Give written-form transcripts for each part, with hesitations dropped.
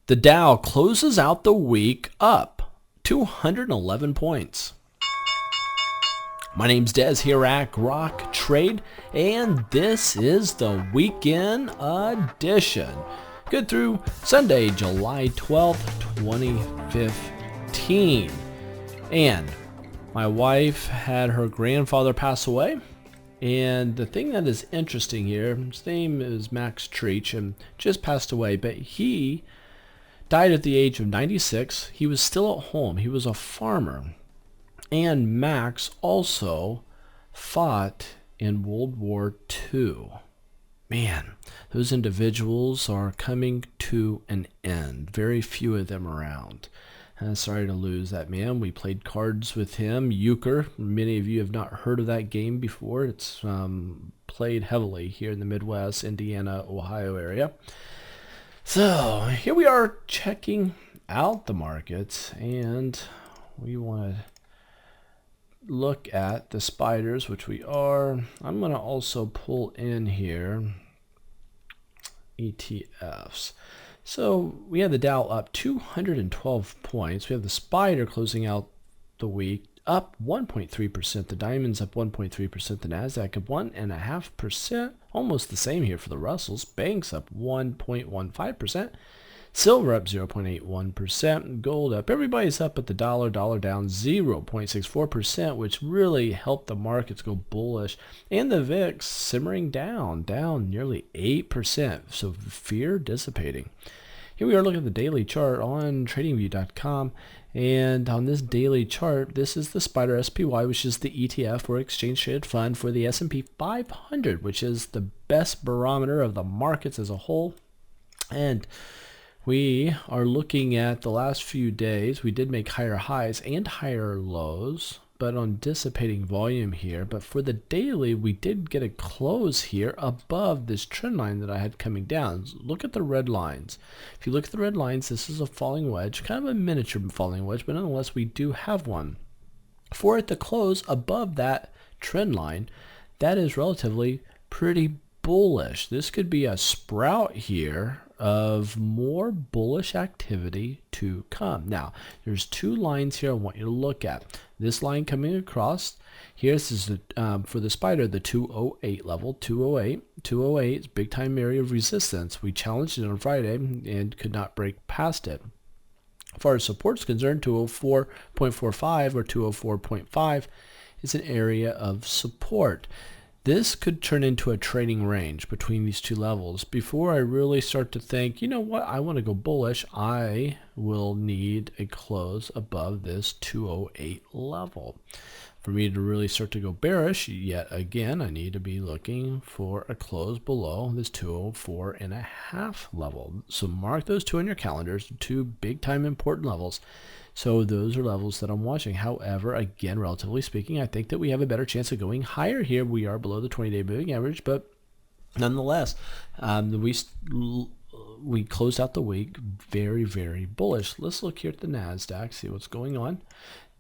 The Dow closes out the week up 211 points. My name's Des here at Grok Trade, and this is the weekend edition. Good through Sunday, July 12th, 2015. And my wife had her grandfather pass away. And the thing that is interesting here, his name is Max Treach, and just passed away, but he died at the age of 96. He was still at home. He was a farmer. And Max also fought in World War II. Man, those individuals are coming to an end. Very few of them around. And sorry to lose that man. We played cards with him, euchre. Many of you have not heard of that game before. It's played heavily here in the Midwest, Indiana, Ohio area. So here we are checking out the markets, and we want to look at the spiders, which we are. I'm going to also pull in here ETFs. So we have the Dow up 212 points. We have the spider closing out the week up 1.3%. The diamond's up 1.3%. The Nasdaq up 1.5%. Almost the same here for the Russells. Banks up 1.15%. Silver up 0.81%. Gold up. Everybody's up at the dollar. Dollar down 0.64%, which really helped the markets go bullish. And the VIX simmering down nearly 8%. So fear dissipating. Here we are looking at the daily chart on tradingview.com. And on this daily chart, this is the Spider SPY, which is the ETF or exchange traded fund for the S&P 500, which is the best barometer of the markets as a whole. And we are looking at the last few days. We did make higher highs and higher lows, but on dissipating volume here. But for the daily, we did get a close here above this trend line that I had coming down. Look at the red lines. If you look at the red lines, this is a falling wedge, kind of a miniature falling wedge, but nonetheless, we do have one. For it to close above that trend line, that is relatively pretty bullish. This could be a sprout here of more bullish activity to come. Now, there's two lines here I want you to look at. This line coming across here, this is for the spider, the 208 level. 208 is big time area of resistance. We challenged it on Friday and could not break past it. As far as support is concerned, 204.45 or 204.5 is an area of support. This could turn into a trading range between these two levels. Before I really start to think, you know what, I want to go bullish, I will need a close above this 208 level. For me to really start to go bearish, yet again, I need to be looking for a close below this 204.5 level. So mark those two on your calendars, two big time important levels. So those are levels that I'm watching. However, again, relatively speaking, I think that we have a better chance of going higher here. We are below the 20-day moving average, but nonetheless, we closed out the week very, very bullish. Let's look here at the Nasdaq, see what's going on.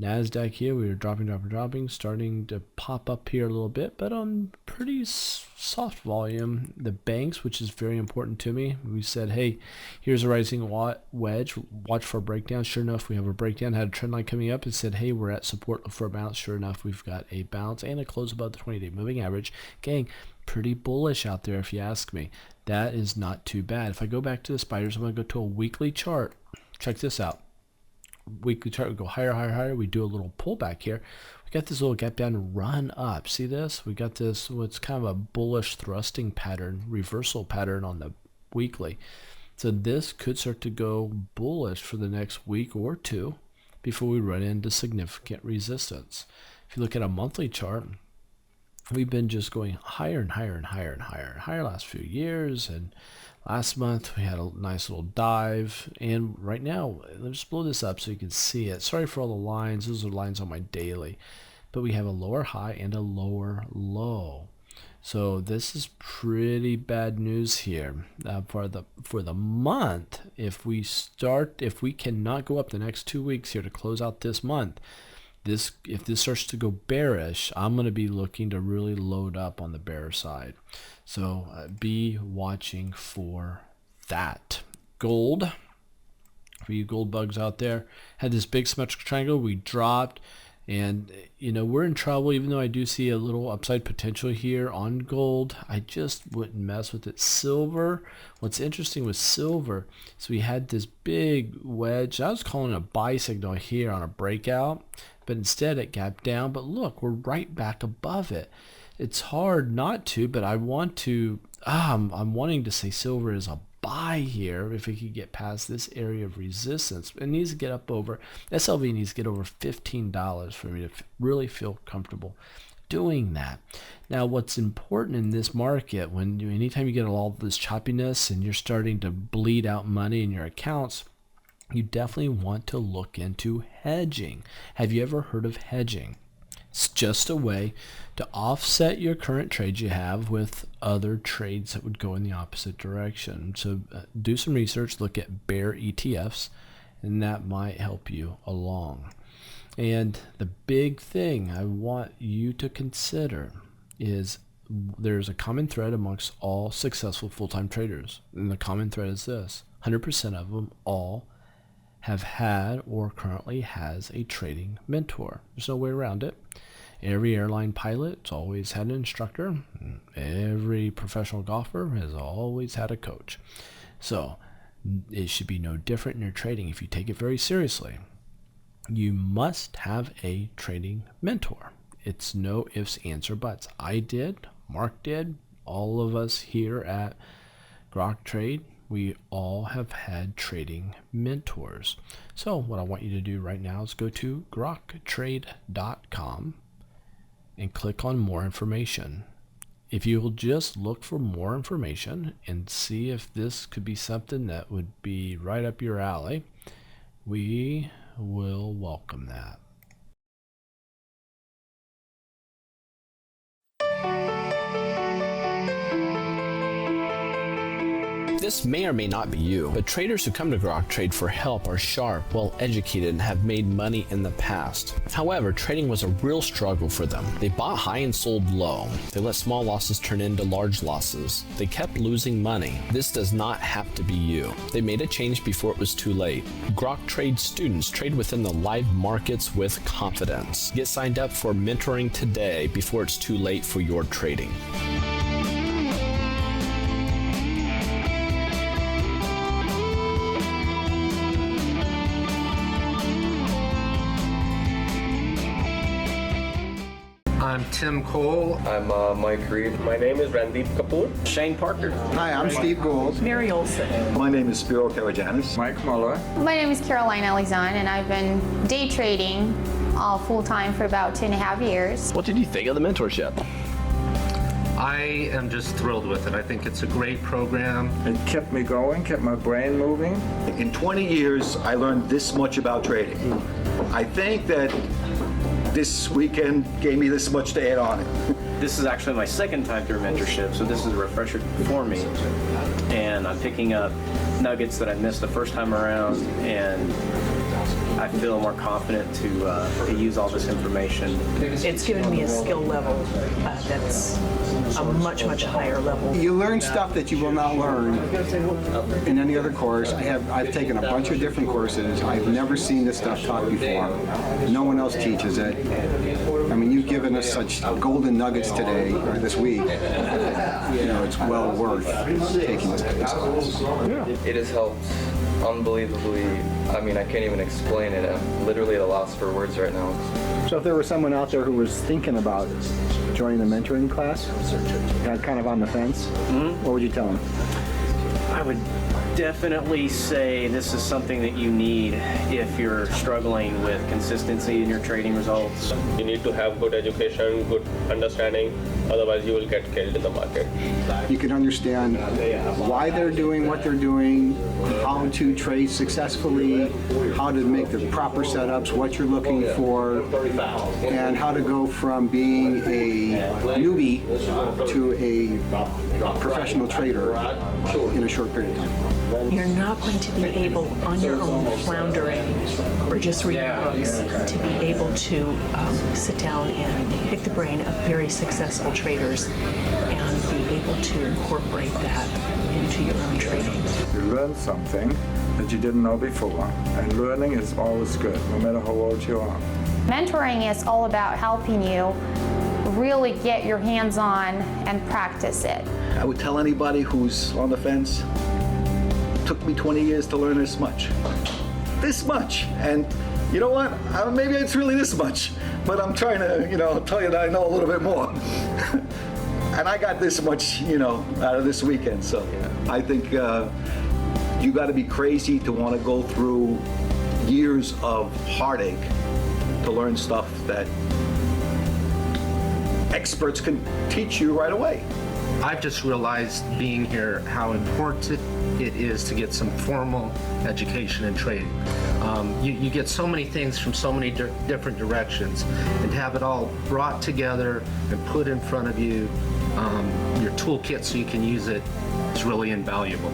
Nasdaq here, we were dropping, starting to pop up here a little bit, but on pretty soft volume. The banks, which is very important to me, we said, hey, here's a rising wedge, watch for a breakdown. Sure enough, we have a breakdown, had a trend line coming up and said, hey, we're at support for a bounce. Sure enough, we've got a bounce and a close above the 20-day moving average. Gang, pretty bullish out there if you ask me. That is not too bad. If I go back to the spiders, I'm going to go to a weekly chart. Check this out. Weekly chart, we go higher. We do a little pullback here. We got this little gap down and run up. See this? We got this, what's kind of a bullish thrusting pattern, reversal pattern on the weekly. So this could start to go bullish for the next week or two before we run into significant resistance. If you look at a monthly chart, we've been just going higher and higher last few years. And last month we had a nice little dive, and right now, let's just blow this up so you can see it. Sorry for all the lines. Those are lines on my daily, but we have a lower high and a lower low. So this is pretty bad news here for the month. If we cannot go up the next 2 weeks here to close out this month, if this starts to go bearish, I'm going to be looking to really load up on the bear side. So be watching for that. Gold For you gold bugs out there, had this big symmetrical triangle, we dropped, and we're in trouble. Even though I do see a little upside potential here on gold, I just wouldn't mess with it. Silver, what's interesting with silver is we had this big wedge. I was calling it a buy signal here on a breakout, but instead it gapped down. But look, we're right back above it. It's hard not to, but I want to. I'm wanting to say silver is a buy here if it could get past this area of resistance. It needs to get up over, SLV needs to get over $15 for me to really feel comfortable doing that. Now, what's important in this market, anytime you get all this choppiness and you're starting to bleed out money in your accounts, you definitely want to look into hedging. Have you ever heard of hedging? It's just a way to offset your current trades you have with other trades that would go in the opposite direction. So do some research, look at bear ETFs, and that might help you along. And the big thing I want you to consider is there's a common thread amongst all successful full-time traders. And the common thread is this: 100% of them all have had or currently has a trading mentor. There's no way around it. Every airline pilot's always had an instructor. Every professional golfer has always had a coach. So it should be no different in your trading. If you take it very seriously, you must have a trading mentor. It's no ifs, ands, or buts. I did, Mark did, all of us here at Grok Trade, we all have had trading mentors. So what I want you to do right now is go to groktrade.com and click on more information. If you will just look for more information and see if this could be something that would be right up your alley, we will welcome that. This may or may not be you, but traders who come to Grok Trade for help are sharp, well-educated, and have made money in the past. However, trading was a real struggle for them. They bought high and sold low. They let small losses turn into large losses. They kept losing money. This does not have to be you. They made a change before it was too late. Grok Trade students trade within the live markets with confidence. Get signed up for mentoring today before it's too late for your trading. I'm Tim Cole. I'm Mike Reed. My name is Randeep Kapoor. Shane Parker. Hi, I'm Steve Gould. Mary Olson. My name is Spiro Karajanis. Mike Muller. My name is Caroline Alexan, and I've been day trading full-time for about 2.5 years. What did you think of the mentorship? I am just thrilled with it. I think it's a great program. It kept me going, kept my brain moving. In 20 years, I learned this much about trading. I think that this weekend gave me this much to add on it. This is actually my second time through mentorship, so this is a refresher for me. And I'm picking up nuggets that I missed the first time around, and I feel more confident to use all this information. It's given me a skill level that's a much, much higher level. You learn stuff that you will not learn in any other course. I've taken a bunch of different courses. I've never seen this stuff taught before. No one else teaches it. I mean, you've given us such golden nuggets today, or this week. It's well worth taking this class. It has helped unbelievably. I mean, I can't even explain it. I'm literally at a loss for words right now. So if there was someone out there who was thinking about joining the mentoring class, kind of on the fence, what would you tell them? I would definitely say this is something that you need if you're struggling with consistency in your trading results. You need to have good education, good understanding, otherwise you will get killed in the market. You can understand why they're doing what they're doing, how to trade successfully, how to make the proper setups, what you're looking for, and how to go from being a newbie to a professional trader in a short period of time. You're not going to be able, on your own, floundering or just reading books, to be able to sit down and pick the brain of very successful traders and be able to incorporate that into your own trading. You learn something that you didn't know before. And learning is always good, no matter how old you are. Mentoring is all about helping you really get your hands on and practice it. I would tell anybody who's on the fence, it took me 20 years to learn this much. This much. And you know what? Maybe it's really this much, but I'm trying to, tell you that I know a little bit more. And I got this much, out of this weekend. So I think you got to be crazy to want to go through years of heartache to learn stuff that experts can teach you right away. I've just realized being here how important it is to get some formal education in trading. You get so many things from so many different directions, and to have it all brought together and put in front of you, your toolkit so you can use it, is really invaluable.